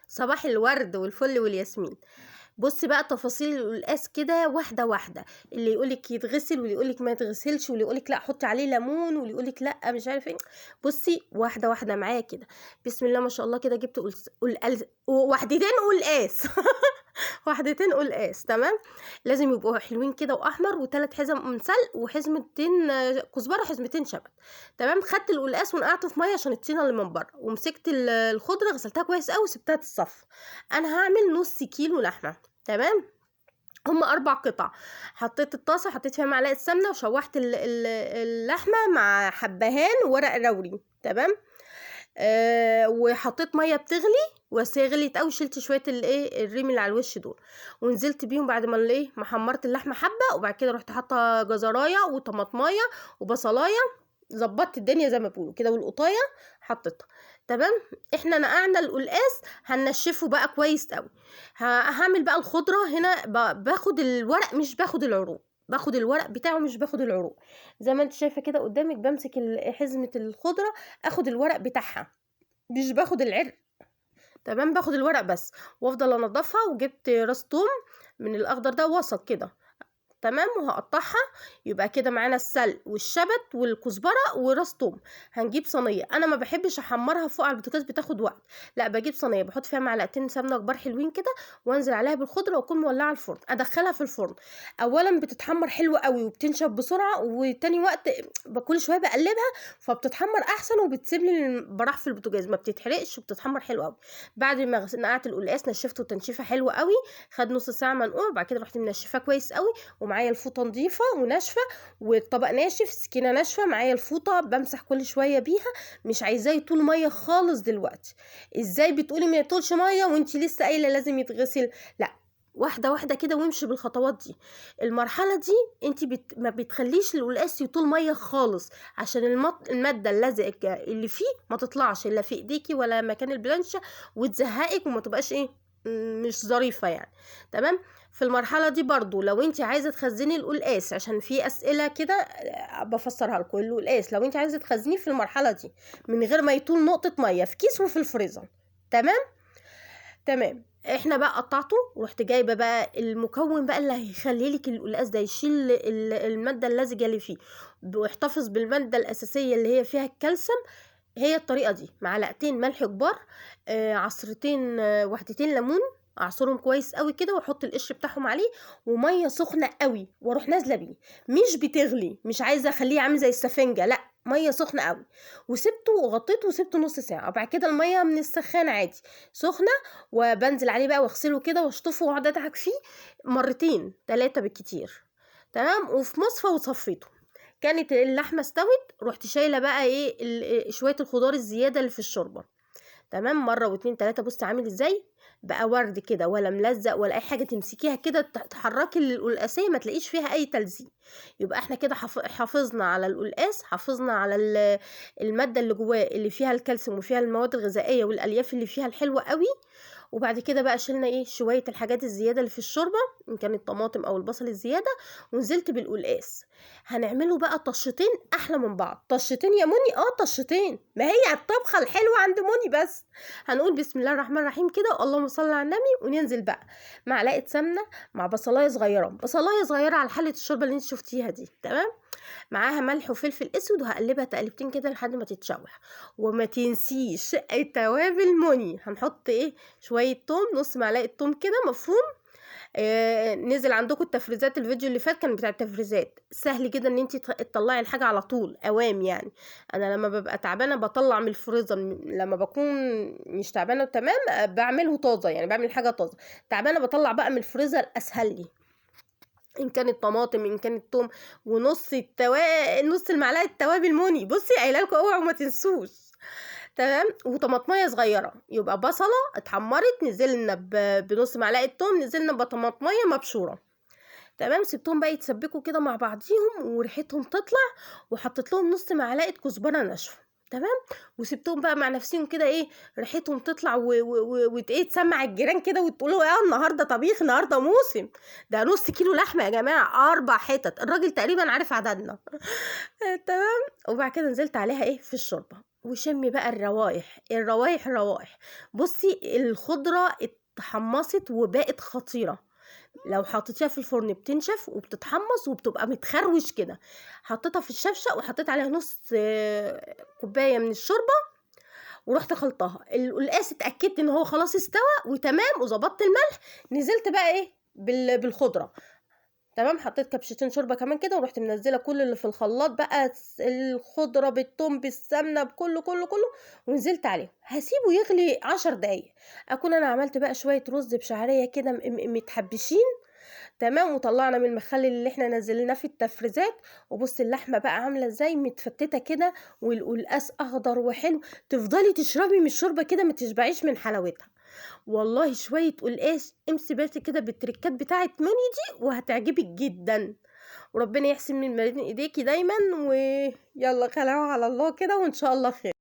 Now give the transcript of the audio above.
صباح الورد والفل والياسمين. بصي بقى تفاصيل القلقاس كده واحده واحده، اللي يقولك يتغسل واللي يقولك ما يتغسلش واللي يقولك لا حطي عليه ليمون واللي يقولك لا مش عارف ايه. بصي واحده واحده معايا كده. بسم الله ما شاء الله كده جبت وحدتين قلقاس وحدتين قلقاس. تمام. لازم يبقوا حلوين كده واحمر، وثلاث حزم من سلق وحزمتين كزبره وحزمتين شبت. تمام. خدت القلقاس ونقعته في ميه عشان الطينه اللي من بره، ومسكت الخضره غسلتها كويس قوي وسبتها تتصفى. انا هعمل نص كيلو لحمه. تمام. هم 4 قطع. حطيت الطاسه، حطيت فيها معلقه سمنه، وشوحت اللحمه مع حبهان وورق لوري. تمام. وحطيت ميه بتغلي، وغليت قوي، شلت شويه الايه الريم اللي على الوش دول، ونزلت بيهم بعد ما الايه ما حمرت اللحمه حبه. وبعد كده رحت حاطه جزرايه وطماطمايه وبصلايه، ظبطت الدنيا زي ما بيقولوا كده، والقطايه حطيتها. تمام. احنا نقعنا القلقاس، هننشفه بقى كويس قوي. هعمل بقى الخضره هنا. باخد الورق مش باخد العروق، باخد الورق بتاعه مش باخد العروق. زي ما انت شايفه كده قدامك، بمسك حزمه الخضره، اخد الورق بتاعها، مش باخد العرق. تمام. باخد الورق بس، وافضل انضفها. وجبت راس توم من الاخضر ده وسط كده. تمام. وهقطعها. يبقى كده معانا السلق والشبت والكزبره وراس توم. هنجيب صينيه، انا ما بحبش احمرها فوق على البوتاجاز، بتاخد وقت. لا، بجيب صينيه بحط فيها معلقتين سمنه كبار حلوين كده، وانزل عليها بالخضره، واكون مولعه الفرن، ادخلها في الفرن. اولا بتتحمر حلو قوي وبتنشف بسرعه، وتاني وقت كل شويه بقلبها، فبتتحمر احسن، وبتسيب لي البراح في البوتاجاز، ما بتتحرقش وبتتحمر حلو قوي. بعد ما نقعت القلقاس نشفته تنشيفه حلوه قوي، خد نص ساعه منقوع. بعد كده رحت منشفاه كويس قوي، ومعايا الفوطه نظيفه وناشفه، والطبق ناشف، سكينه ناشفه، معايا الفوطه بمسح كل شويه بيها. مش عايزاه يطول ميه خالص دلوقتي. ازاي بتقولي ما يطولش ميه وانتي لسه قايله لازم يتغسل؟ لا، واحده واحده كده، وامشي بالخطوات دي. المرحله دي انتي ما بتخليش القلقاس يطول ميه خالص، عشان الماده اللزقه اللي فيه ما تطلعش الا في ايديكي ولا مكان البلانشه، وتزهقك وما تبقاش ايه، مش ظريفه يعني. تمام. في المرحله دي برضو لو انت عايزه تخزني القلقاس، عشان في اسئله كده بفسرها لكم. القلقاس لو انت عايزه تخزنيه في المرحله دي من غير ما يطول نقطه ميه، في كيس وفي الفريزر. تمام. تمام. احنا بقى قطعته، ورحت جايبه بقى المكون بقى اللي هيخلي لك القلقاس ده يشيل الماده اللزجه اللي فيه، ويحتفظ بالماده الاساسيه اللي هي فيها الكالسيوم. هي الطريقه دي: معلقتين ملح كبار، عصرتين وحدتين ليمون، اعصرهم كويس قوي كده، واحط القشر بتاعهم عليه، وميه سخنه قوي، واروح نازله بيه. مش بتغلي، مش عايزه اخليه عامل زي السفنجه، لا، ميه سخنه قوي. وسبته وغطيته وسبته نص ساعه. وبعد كده الميه من السخان عادي سخنه، وبنزل عليه بقى واغسله كده واشطفه واقعد ادعك فيه مرتين 3 بالكتير. تمام. وفي مصفى وصفيته. كانت اللحمه استوت، رحت شايله بقى ايه شويه الخضار الزياده اللي في الشوربه. تمام. مره واتنين تلاته. بص عامل ازاي بقى، ورد كده، ولا ملزق ولا اي حاجه، تمسكيها كده تحركي القلقاسيه ما تلاقيش فيها اي تلزيق. يبقى احنا كده حافظنا على القلقاس، حافظنا على الماده اللي جواه اللي فيها الكالسيوم وفيها المواد الغذائيه والالياف اللي فيها الحلوه قوي. وبعد كده بقى شلنا ايه شويه الحاجات الزياده اللي في الشوربه، ان كانت الطماطم او البصل الزياده، ونزلت بالقلقاس. هنعمله بقى طشتين احلى من بعض. طشتين يا مني، طشتين، ما هي الطبخه الحلوه عند مني بس. هنقول بسم الله الرحمن الرحيم كده، اللهم صل على النبي، وننزل بقى معلقه سمنه مع بصلايه صغيره، بصلايه صغيره على حله الشوربه اللي انت شفتيها دي. تمام. معاها ملح وفلفل اسود، وهقلبها تقلبتين كده لحد ما تتشوح. وما تنسيش التوابل مني. هنحط ايه شويه توم، نص معلقه توم كده مفروم. نزل عندكم التفريزات، الفيديو اللي فات كان بتاع التفريزات. سهل جدا ان انت تطلعي الحاجه على طول اوام يعني. انا لما ببقى تعبانه بطلع من الفريزر، لما بكون مش تعبانه تمام بعمله طازه، يعني بعمل حاجه طازه. تعبانه بطلع بقى من الفريزر، اسهل لي. ان كانت طماطم، ان كانت توم، ونص نص المعلقه توابل مني. بصي قايله لكم اوعوا ما تنسوش. تمام. وطماطميه صغيره، يبقى بصله اتحمرت نزلنا بنص معلقه توم، نزلنا بطماطميه مبشوره. تمام. سبتهم بقى يتسبكوا كده مع بعضيهم وريحتهم تطلع، وحطيت لهم نص معلقه كزبره ناشفه. تمام. وسبتهم بقى مع نفسهم كده، ايه ريحتهم تطلع وايه تسمع الجيران كده، وتقولوا النهارده طبيخ، النهارده موسم. ده نص كيلو لحمه يا جماعه، 4 حتت، الراجل تقريبا عارف عددنا. تمام. وبعد كده نزلت عليها ايه في الشوربه، وشمي بقى الروايح، الروايح روايح. بصي الخضرة اتحمصت وبقت خطيرة. لو حطيتيها في الفرن بتنشف وبتتحمص وبتبقى متخروش كده. حطيتها في الشفشق وحطيت عليها نص كوباية من الشوربة، ورحت خلطها القلقاس. اتأكدت ان هو خلاص استوى وتمام وظبطت الملح. نزلت بقى ايه بالخضرة. تمام، حطيت كبشتين شوربه كمان كده، ورحت منزله كل اللي في الخلاط بقى، الخضره بالثوم بالسمنه بكله كله كله، ونزلت عليه. هسيبه يغلي 10 دقايق. اكون انا عملت بقى شويه رز بشعريه كده متحبشين. تمام، وطلعنا من المخلل اللي احنا نزلناه في التفريزات. وبص اللحمه بقى عامله ازاي متفتته كده، والقلقاس اخضر وحلو. تفضلي تشربي من الشوربه كده ما تشبعيش من حلاوتها. والله شوية قلقاس امسي بس كده بالتركات بتاعت موني دي وهتعجبك جدا. وربنا يحسن من ايديكي دايما. ويلا خلاها على الله كده وان شاء الله خير.